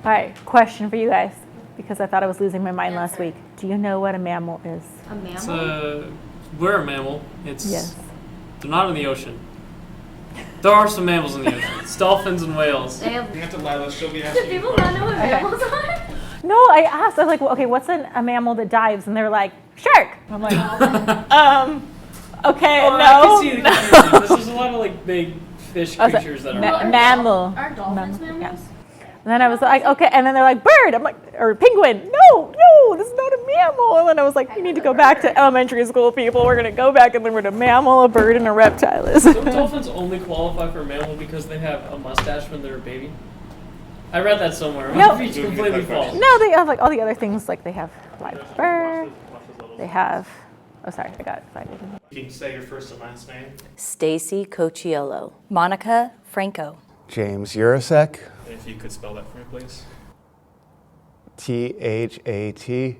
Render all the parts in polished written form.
All right, question for you guys, because I thought I was losing my mind last week. Do you know what a mammal is? A mammal? We're a mammal. Yes. They're not in the ocean. There are some mammals in the ocean. It's dolphins and whales. You have to lie. She'll be asking. Do people not know what mammals are? No, I asked. I was like, well, okay, what's a mammal that dives? And they were like, shark. I'm like, okay, no. I can see the comparison. There's a lot of like big fish creatures that are mammal. Are dolphins mammals? Yeah. And then I was like, okay, and then they're like, bird. I'm like, or penguin. No, this is not a mammal. And then I was like, you need to go back to elementary school, people. We're gonna go back and learn what a mammal, a bird, and a reptile is. Don't dolphins only qualify for mammal because they have a mustache when they're a baby? I read that somewhere. No. It's completely false. No, they have like all the other things. Like they have live fur. They have. Oh, sorry, I got excited. You can say your first and last name. Stacy Cocciello. Monica Franco. James Urasek. If you could spell that for me, please. T-H-A-T.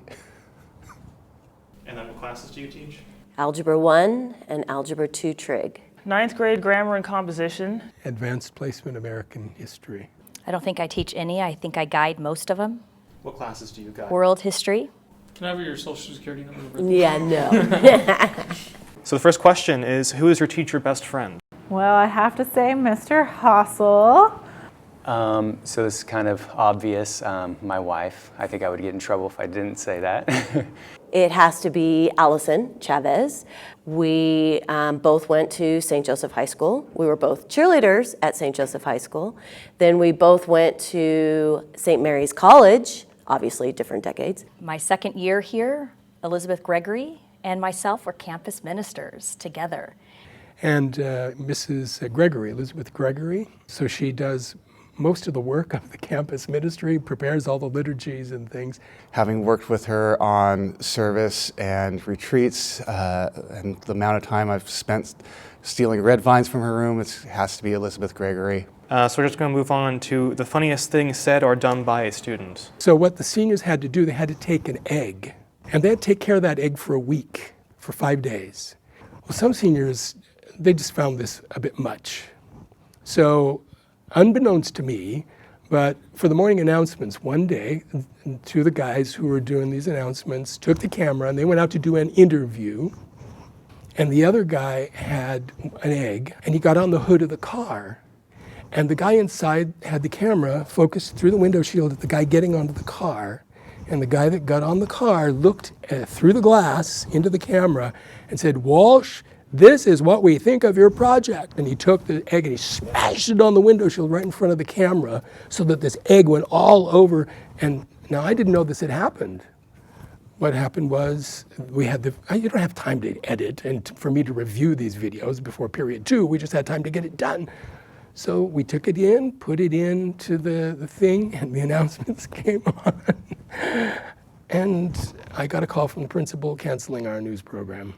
And then what classes do you teach? Algebra 1 and Algebra 2 Trig. 9th grade grammar and composition. Advanced Placement American History. I don't think I teach any. I think I guide most of them. What classes do you guide? World history. Can I have your social security number? Yeah, no. So the first question is, who is your teacher best friend? Well, I have to say Mr. Hossel. So this is kind of obvious. My wife. I think I would get in trouble if I didn't say that. It has to be Allyson Chavez. We both went to St. Joseph High School. We were both cheerleaders at St. Joseph High School. Then we both went to St. Mary's College, obviously different decades. My second year here, Elizabeth Gregory and myself were campus ministers together. And Mrs. Gregory, Elizabeth Gregory, so she does most of the work of the campus ministry, prepares all the liturgies and things. Having worked with her on service and retreats, and the amount of time I've spent stealing red vines from her room, it has to be Elizabeth Gregory. So we're just going to move on to the funniest thing said or done by a student. So what the seniors had to do, they had to take an egg, and they had to take care of that egg for a week, for 5 days. Well, some seniors, they just found this a bit much. So, unbeknownst to me, but for the morning announcements, one day, two of the guys who were doing these announcements took the camera and they went out to do an interview. And the other guy had an egg, and he got on the hood of the car. And the guy inside had the camera focused through the window shield at the guy getting onto the car. And the guy that got on the car looked through the glass into the camera and said, "Walsh, this is what we think of your project." And he took the egg and he smashed it on the window shield right in front of the camera so that this egg went all over. And now I didn't know this had happened. What happened was you don't have time to edit and for me to review these videos before period 2. We just had time to get it done. So we took it in, put it into the thing, and the announcements came on. And I got a call from the principal canceling our news program.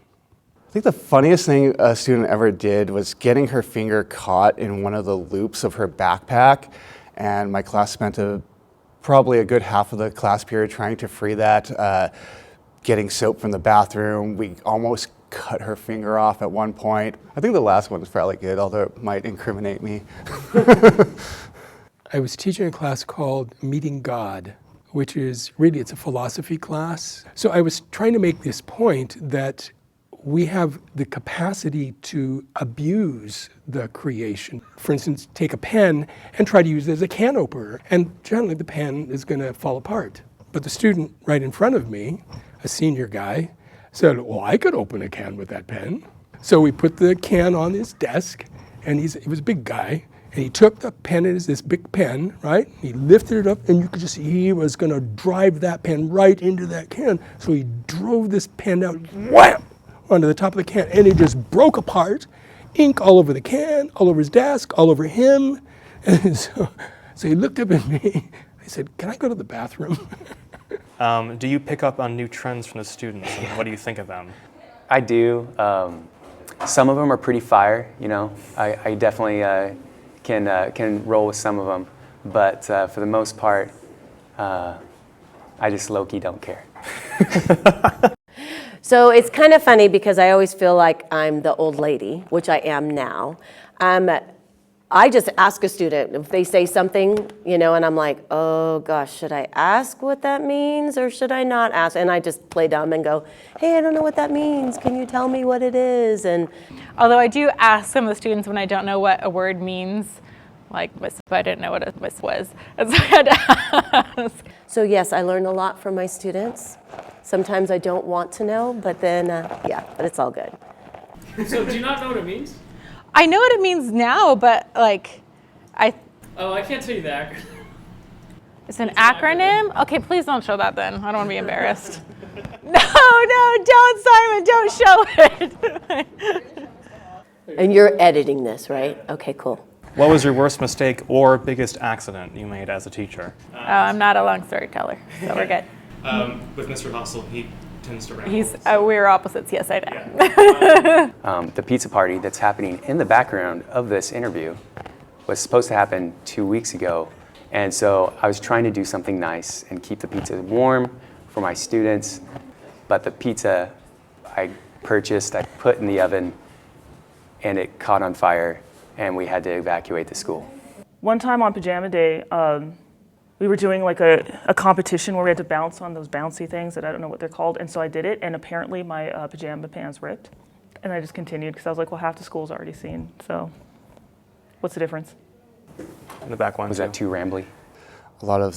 I think the funniest thing a student ever did was getting her finger caught in one of the loops of her backpack, and my class spent probably a good half of the class period trying to free that, getting soap from the bathroom. We almost cut her finger off at one point. I think the last one was probably good, although it might incriminate me. I was teaching a class called Meeting God, which is really, it's a philosophy class. So I was trying to make this point that we have the capacity to abuse the creation. For instance, take a pen and try to use it as a can opener, and generally the pen is going to fall apart. But the student right in front of me, a senior guy, said, "Well, I could open a can with that pen." So we put the can on his desk, and he was a big guy, and he took the pen, it is this big pen, right? He lifted it up, and you could just see he was going to drive that pen right into that can. So he drove this pen out, wham, onto the top of the can, and it just broke apart. Ink all over the can, all over his desk, all over him. And so he looked up at me. I said, "Can I go to the bathroom?" Do you pick up on new trends from the students, and what do you think of them? I do. Some of them are pretty fire, you know. I definitely can roll with some of them, but for the most part, I just low-key don't care. So it's kind of funny because I always feel like I'm the old lady, which I am now. I just ask a student if they say something, you know, and I'm like, oh gosh, should I ask what that means or should I not ask? And I just play dumb and go, hey, I don't know what that means. Can you tell me what it is? And Although I do ask some of the students when I don't know what a word means, like miss, I didn't know what a miss was. And so I had to ask. so yes, I learn a lot from my students. Sometimes I don't want to know, but then, yeah, but it's all good. So do you not know what it means? I know what it means now, but like, Oh, I can't tell you the acronym. it's an acronym? Okay, please don't show that then. I don't want to be embarrassed. No, don't, Simon, don't show it. And you're editing this, right? Okay, cool. What was your worst mistake or biggest accident you made as a teacher? Oh, I'm not a long storyteller, so we're good. With Mr. Hustle, he tends to ramble. He's we're opposites. Yes, I know. The pizza party that's happening in the background of this interview was supposed to happen 2 weeks ago. And so I was trying to do something nice and keep the pizza warm for my students. But the pizza I purchased, I put in the oven, and it caught on fire, and we had to evacuate the school. One time on pajama day, we were doing like a competition where we had to bounce on those bouncy things that I don't know what they're called. And so I did it, and apparently my pajama pants ripped. And I just continued because I was like, well, half the school's already seen. So what's the difference? In the back one. Was that too rambly? A lot of,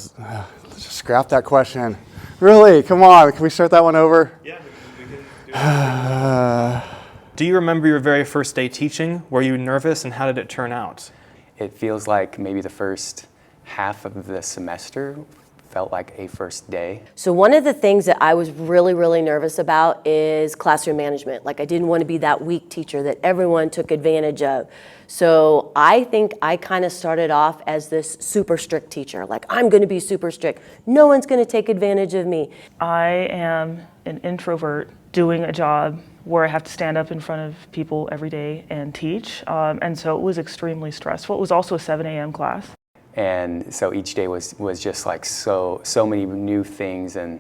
let's just scrap that question. Really? Come on, can we start that one over? Yeah, we can do it. Do you remember your very first day teaching? Were you nervous, and how did it turn out? It feels like maybe the first half of the semester felt like a first day. So one of the things that I was really, really nervous about is classroom management. Like I didn't want to be that weak teacher that everyone took advantage of. So I think I kind of started off as this super strict teacher. Like I'm going to be super strict. No one's going to take advantage of me. I am an introvert doing a job where I have to stand up in front of people every day and teach. And so it was extremely stressful. It was also a 7 a.m. class. And so each day was just like so many new things and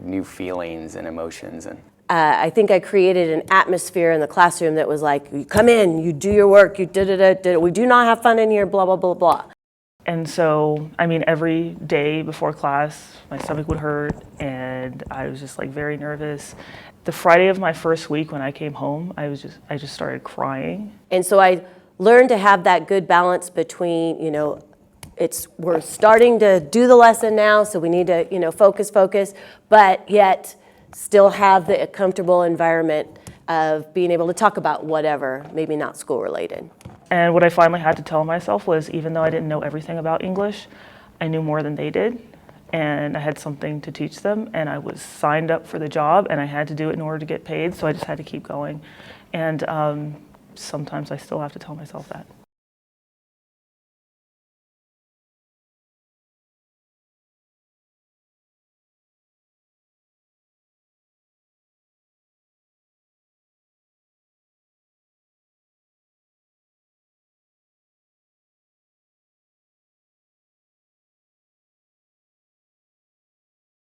new feelings and emotions. And I think I created an atmosphere in the classroom that was like, you come in, you do your work, you da-da-da-da, we do not have fun in here, blah, blah, blah, blah. And so, I mean, every day before class, my stomach would hurt and I was just like very nervous. The Friday of my first week when I came home, I just started crying. And so I learned to have that good balance between, you know, we're starting to do the lesson now, so we need to, you know, focus, but yet still have the comfortable environment of being able to talk about whatever, maybe not school related. And what I finally had to tell myself was, even though I didn't know everything about English, I knew more than they did, and I had something to teach them, and I was signed up for the job, and I had to do it in order to get paid, so I just had to keep going. And sometimes I still have to tell myself that.